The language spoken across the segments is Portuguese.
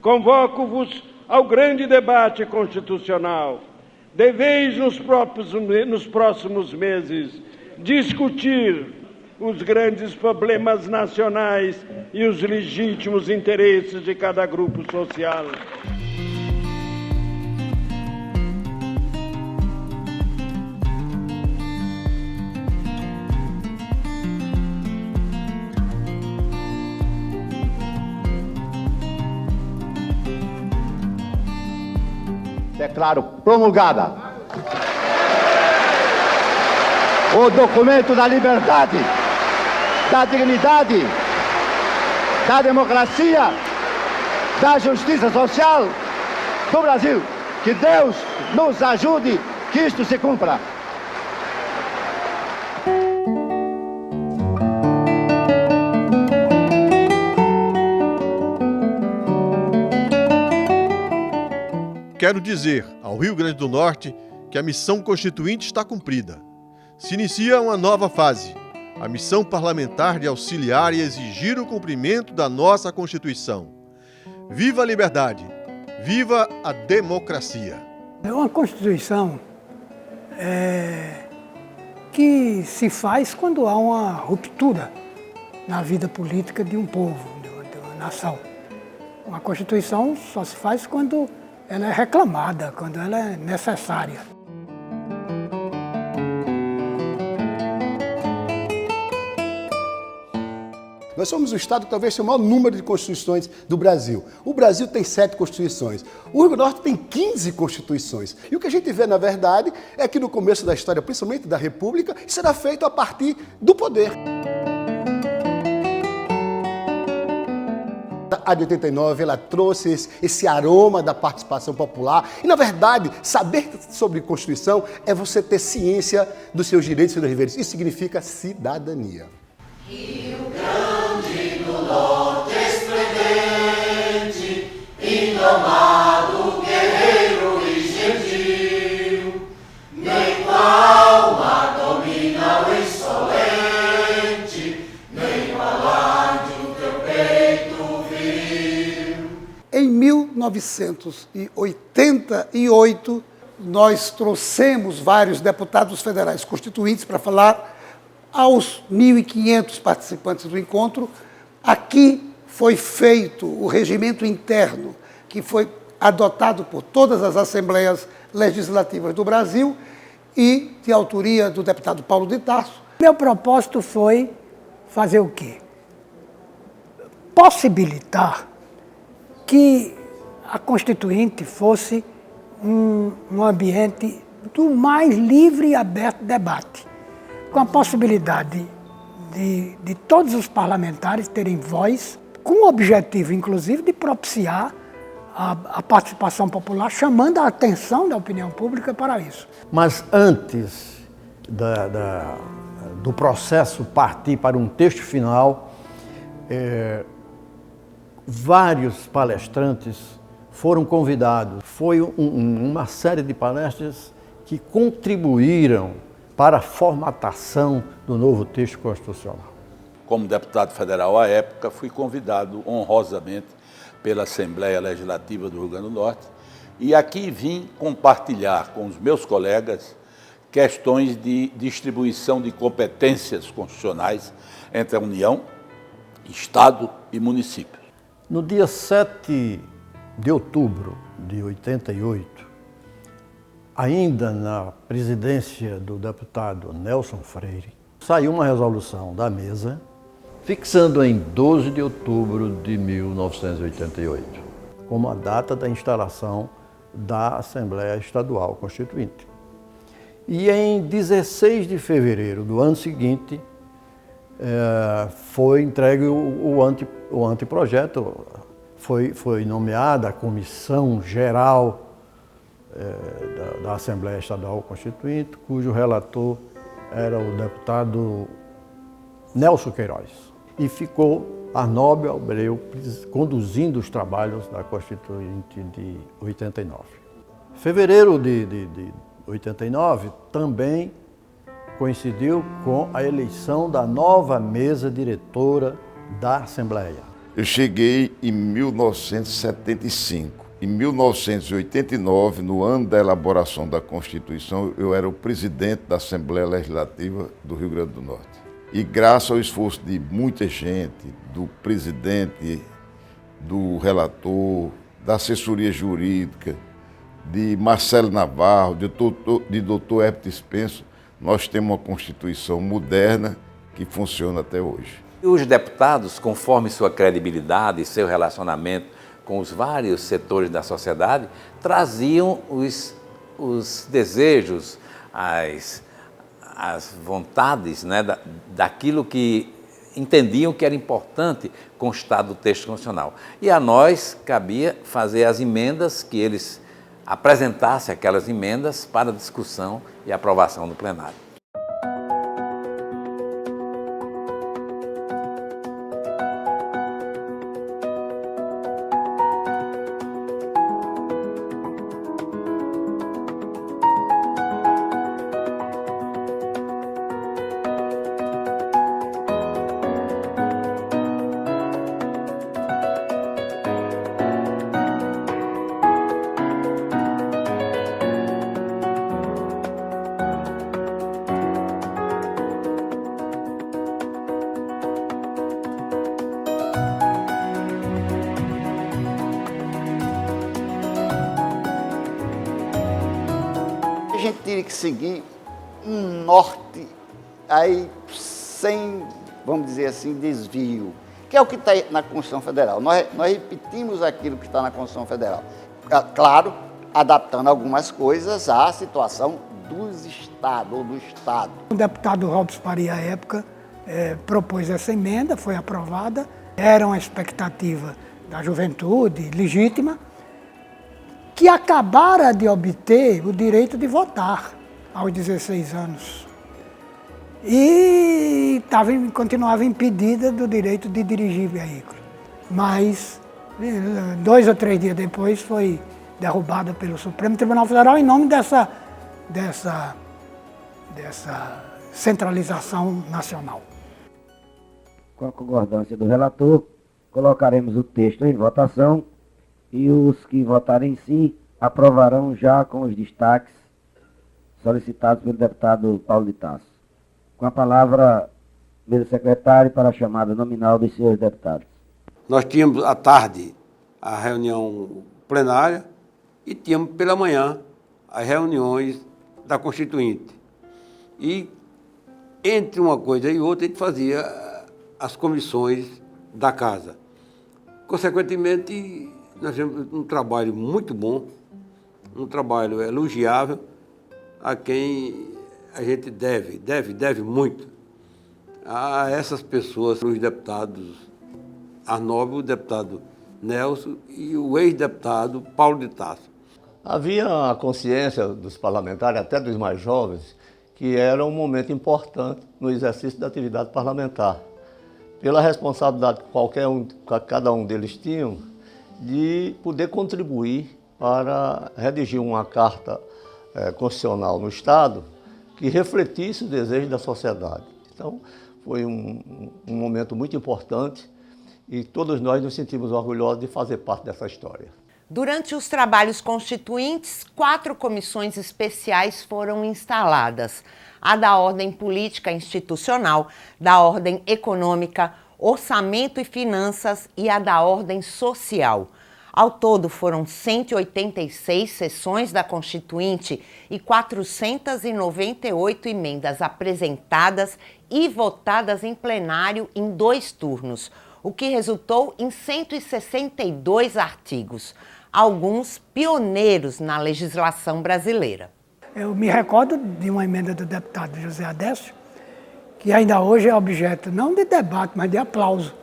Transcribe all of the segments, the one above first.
Convoco-vos ao grande debate constitucional. Deveis, nos próximos meses, discutir os grandes problemas nacionais e os legítimos interesses de cada grupo social. Declaro promulgada o documento da liberdade, da dignidade, da democracia, da justiça social do Brasil. Que Deus nos ajude que isto se cumpra. Quero dizer ao Rio Grande do Norte que a missão constituinte está cumprida. Se inicia uma nova fase, a missão parlamentar de auxiliar e exigir o cumprimento da nossa Constituição. Viva a liberdade! Viva a democracia! É uma Constituição que se faz quando há uma ruptura na vida política de um povo, de uma nação. Uma Constituição só se faz quando ela é reclamada, quando ela é necessária. Nós somos o estado que talvez tenha o maior número de constituições do Brasil. O Brasil tem 7 constituições. O Rio Grande do Norte tem 15 constituições. E o que a gente vê, na verdade, é que no começo da história, principalmente da República, isso era feito a partir do poder. A de 89, ela trouxe esse aroma da participação popular. E, na verdade, saber sobre Constituição é você ter ciência dos seus direitos e dos deveres. Isso significa cidadania. Rio Grande do Norte, esplendente, indomado, guerreiro e gentil, nem calma domina o insolente, nem o alarde o teu peito viril. Em 1988, nós trouxemos vários deputados federais constituintes para falar aos 1.500 participantes do encontro. Aqui foi feito o regimento interno, que foi adotado por todas as assembleias legislativas do Brasil e de autoria do deputado Paulo de Tarso. Meu propósito foi fazer o quê? Possibilitar que a Constituinte fosse um ambiente do mais livre e aberto debate, com a possibilidade de todos os parlamentares terem voz, com o objetivo, inclusive, de propiciar a participação popular, chamando a atenção da opinião pública para isso. Mas antes do processo partir para um texto final, vários palestrantes foram convidados. Foi uma série de palestras que contribuíram para a formatação do novo texto constitucional. Como deputado federal à época, fui convidado honrosamente pela Assembleia Legislativa do Rio Grande do Norte e aqui vim compartilhar com os meus colegas questões de distribuição de competências constitucionais entre a União, Estado e municípios. No dia 7 de outubro de 88, ainda na presidência do deputado Nelson Freire, saiu uma resolução da mesa fixando em 12 de outubro de 1988 como a data da instalação da Assembleia Estadual Constituinte. E em 16 de fevereiro do ano seguinte foi entregue o anteprojeto, foi nomeada a Comissão Geral da Assembleia Estadual Constituinte, cujo relator era o deputado Nelson Queiroz. E ficou Arnóbio Abreu conduzindo os trabalhos da Constituinte de 89. Fevereiro de 89 também coincidiu com a eleição da nova mesa diretora da Assembleia. Eu cheguei em 1975. Em 1989, no ano da elaboração da Constituição, eu era o presidente da Assembleia Legislativa do Rio Grande do Norte. E graças ao esforço de muita gente, do presidente, do relator, da assessoria jurídica, de Marcelo Navarro, de doutor Herbert Spencer, nós temos uma Constituição moderna que funciona até hoje. E os deputados, conforme sua credibilidade e seu relacionamento com os vários setores da sociedade, traziam os desejos, as vontades, né, daquilo que entendiam que era importante constar do texto constitucional. E a nós cabia fazer as emendas, que eles apresentassem aquelas emendas para discussão e aprovação do plenário. A gente teria que seguir um norte aí sem, vamos dizer assim, desvio, que é o que está na Constituição Federal. Nós repetimos aquilo que está na Constituição Federal. Claro, adaptando algumas coisas à situação dos estados ou do Estado. O deputado Robson Faria, à época, propôs essa emenda, foi aprovada. Era uma expectativa da juventude legítima, que acabara de obter o direito de votar aos 16 anos. E continuava impedida do direito de dirigir veículo. Mas, 2 ou 3 dias depois, foi derrubada pelo Supremo Tribunal Federal em nome dessa centralização nacional. Com a concordância do relator, colocaremos o texto em votação e os que votarem sim aprovarão já com os destaques solicitados pelo deputado Paulo de Tarso. Com a palavra, mesa secretária, para a chamada nominal dos senhores deputados. Nós tínhamos à tarde a reunião plenária e tínhamos pela manhã as reuniões da Constituinte. E entre uma coisa e outra a gente fazia as comissões da casa. Consequentemente, nós tivemos um trabalho muito bom, um trabalho elogiável, a quem a gente deve muito a essas pessoas, os deputados Arnóbio, o deputado Nelson e o ex-deputado Paulo de Tarso. Havia a consciência dos parlamentares, até dos mais jovens, que era um momento importante no exercício da atividade parlamentar, pela responsabilidade que cada um deles tinham de poder contribuir para redigir uma carta constitucional no Estado que refletisse o desejo da sociedade. Então, foi um momento muito importante e todos nós nos sentimos orgulhosos de fazer parte dessa história. Durante os trabalhos constituintes, 4 comissões especiais foram instaladas: a da ordem política institucional, da ordem econômica, orçamento e finanças e a da ordem social. Ao todo, foram 186 sessões da Constituinte e 498 emendas apresentadas e votadas em plenário em 2 turnos, o que resultou em 162 artigos, alguns pioneiros na legislação brasileira. Eu me recordo de uma emenda do deputado José Adécio, que ainda hoje é objeto não de debate, mas de aplauso,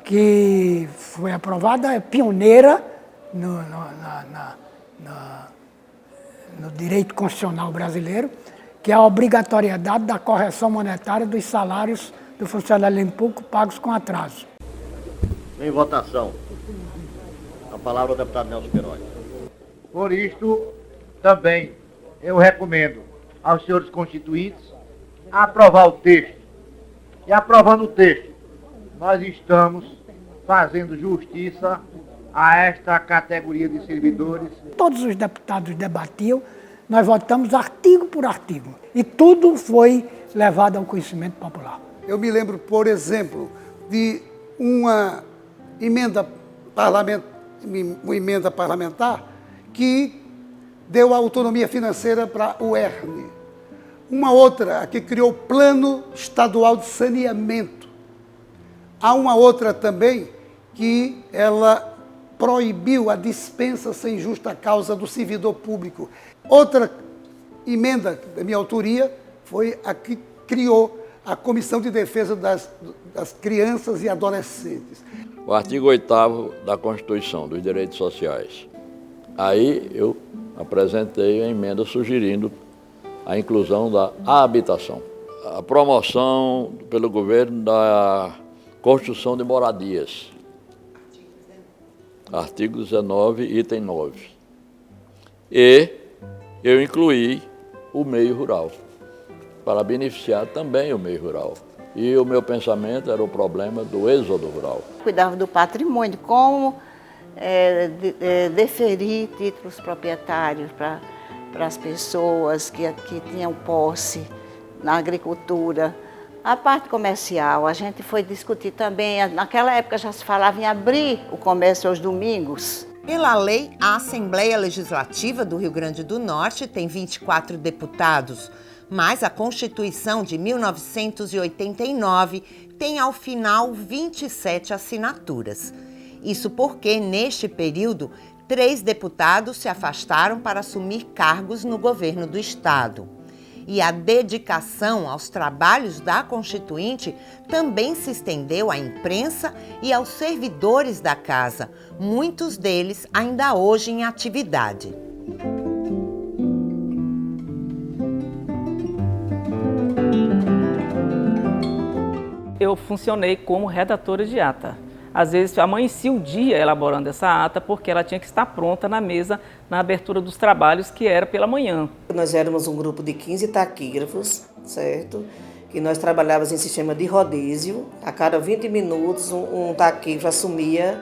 que foi aprovada, é pioneira no direito constitucional brasileiro, que é a obrigatoriedade da correção monetária dos salários do funcionário público pagos com atraso. Em votação. A palavra ao deputado Nelson Queiroz. Por isto, também eu recomendo aos senhores constituintes aprovar o texto. E aprovando o texto, nós estamos fazendo justiça a esta categoria de servidores. Todos os deputados debatiam, nós votamos artigo por artigo e tudo foi levado ao conhecimento popular. Eu me lembro, por exemplo, de uma emenda parlamentar que deu autonomia financeira para o ERN. Uma outra que criou o Plano Estadual de Saneamento. Há uma outra também que ela proibiu a dispensa sem justa causa do servidor público. Outra emenda da minha autoria foi a que criou a Comissão de Defesa das Crianças e Adolescentes. O artigo 8º da Constituição dos Direitos Sociais. Aí eu apresentei a emenda sugerindo a inclusão da habitação, a promoção pelo governo da construção de moradias. Artigo 19, item 9. E eu incluí o meio rural, para beneficiar também o meio rural. E o meu pensamento era o problema do êxodo rural. Cuidava do patrimônio, como deferir títulos proprietários para as pessoas que tinham posse na agricultura. A parte comercial, a gente foi discutir também, naquela época já se falava em abrir o comércio aos domingos. Pela lei, a Assembleia Legislativa do Rio Grande do Norte tem 24 deputados, mas a Constituição de 1989 tem ao final 27 assinaturas. Isso porque, neste período, 3 deputados se afastaram para assumir cargos no governo do Estado. E a dedicação aos trabalhos da Constituinte também se estendeu à imprensa e aos servidores da casa, muitos deles ainda hoje em atividade. Eu funcionei como redatora de ata. Às vezes amanhecia o dia elaborando essa ata porque ela tinha que estar pronta na mesa na abertura dos trabalhos, que era pela manhã. Nós éramos um grupo de 15 taquígrafos, certo? Que nós trabalhávamos em sistema de rodízio. A cada 20 minutos um taquígrafo assumia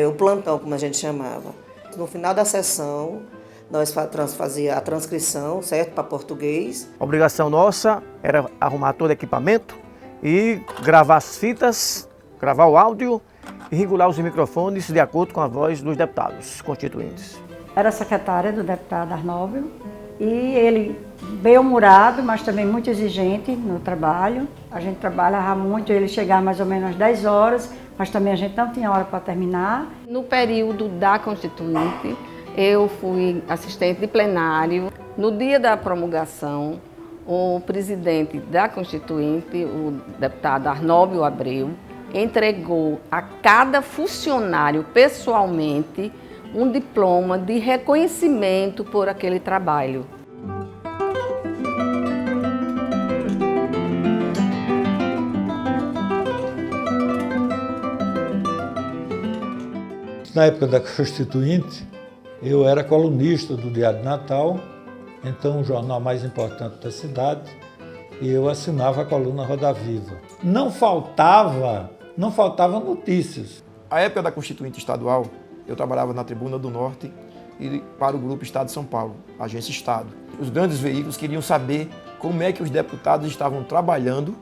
o plantão, como a gente chamava. No final da sessão, nós fazíamos a transcrição, certo? Para português. A obrigação nossa era arrumar todo o equipamento e gravar as fitas, gravar o áudio e regular os microfones de acordo com a voz dos deputados constituintes. Era secretária do deputado Arnóbio e ele bem-humorado, mas também muito exigente no trabalho. A gente trabalhava muito, ele chegava mais ou menos às 10 horas, mas também a gente não tinha hora para terminar. No período da Constituinte, eu fui assistente de plenário. No dia da promulgação, o presidente da Constituinte, o deputado Arnóbio Abreu, entregou a cada funcionário pessoalmente um diploma de reconhecimento por aquele trabalho. Na época da Constituinte, eu era colunista do Diário Natal, então o jornal mais importante da cidade, e eu assinava a coluna Roda Viva. Não faltava notícias. A época da Constituinte Estadual, eu trabalhava na Tribuna do Norte e para o Grupo Estado de São Paulo, Agência Estado. Os grandes veículos queriam saber como é que os deputados estavam trabalhando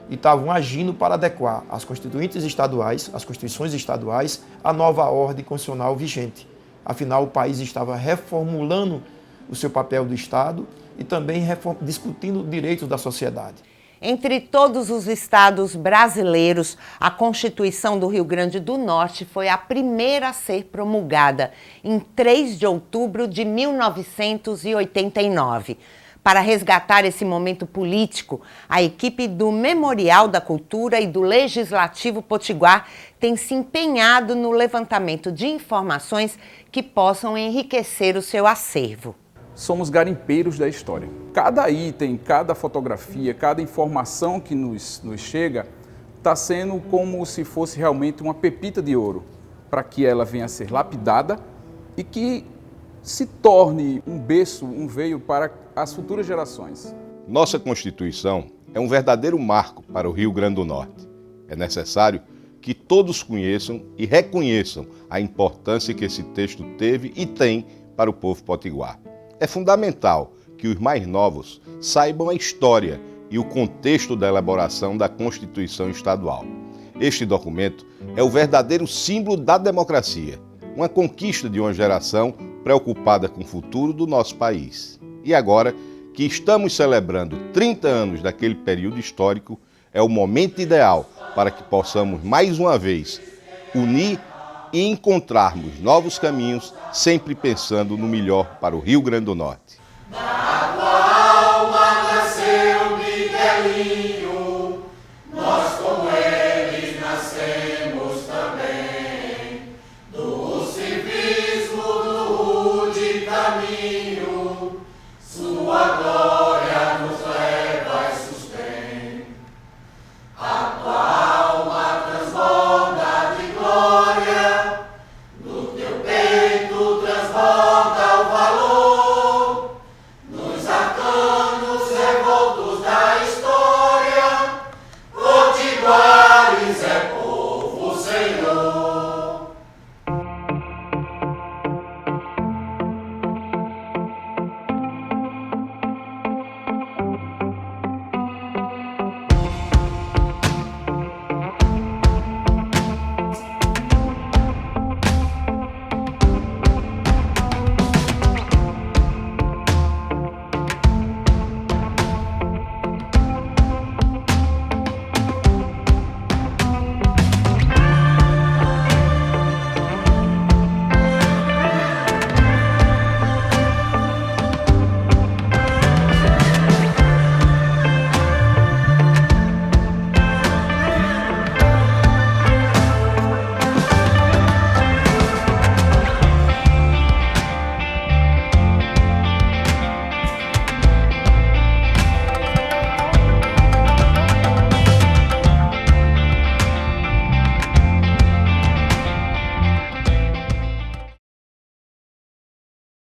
e estavam agindo para adequar as constituintes estaduais, as constituições estaduais, à nova ordem constitucional vigente. Afinal, o país estava reformulando o seu papel do Estado e também discutindo direitos da sociedade. Entre todos os estados brasileiros, a Constituição do Rio Grande do Norte foi a primeira a ser promulgada, em 3 de outubro de 1989. Para resgatar esse momento político, a equipe do Memorial da Cultura e do Legislativo Potiguar tem se empenhado no levantamento de informações que possam enriquecer o seu acervo. Somos garimpeiros da história. Cada item, cada fotografia, cada informação que nos chega está sendo como se fosse realmente uma pepita de ouro, para que ela venha a ser lapidada e que se torne um berço, um veio para as futuras gerações. Nossa Constituição é um verdadeiro marco para o Rio Grande do Norte. É necessário que todos conheçam e reconheçam a importância que esse texto teve e tem para o povo potiguar. É fundamental que os mais novos saibam a história e o contexto da elaboração da Constituição Estadual. Este documento é o verdadeiro símbolo da democracia, uma conquista de uma geração preocupada com o futuro do nosso país. E agora que estamos celebrando 30 anos daquele período histórico, é o momento ideal para que possamos mais uma vez unir e encontrarmos novos caminhos, sempre pensando no melhor para o Rio Grande do Norte. Na tua alma nasceu Miguelinho.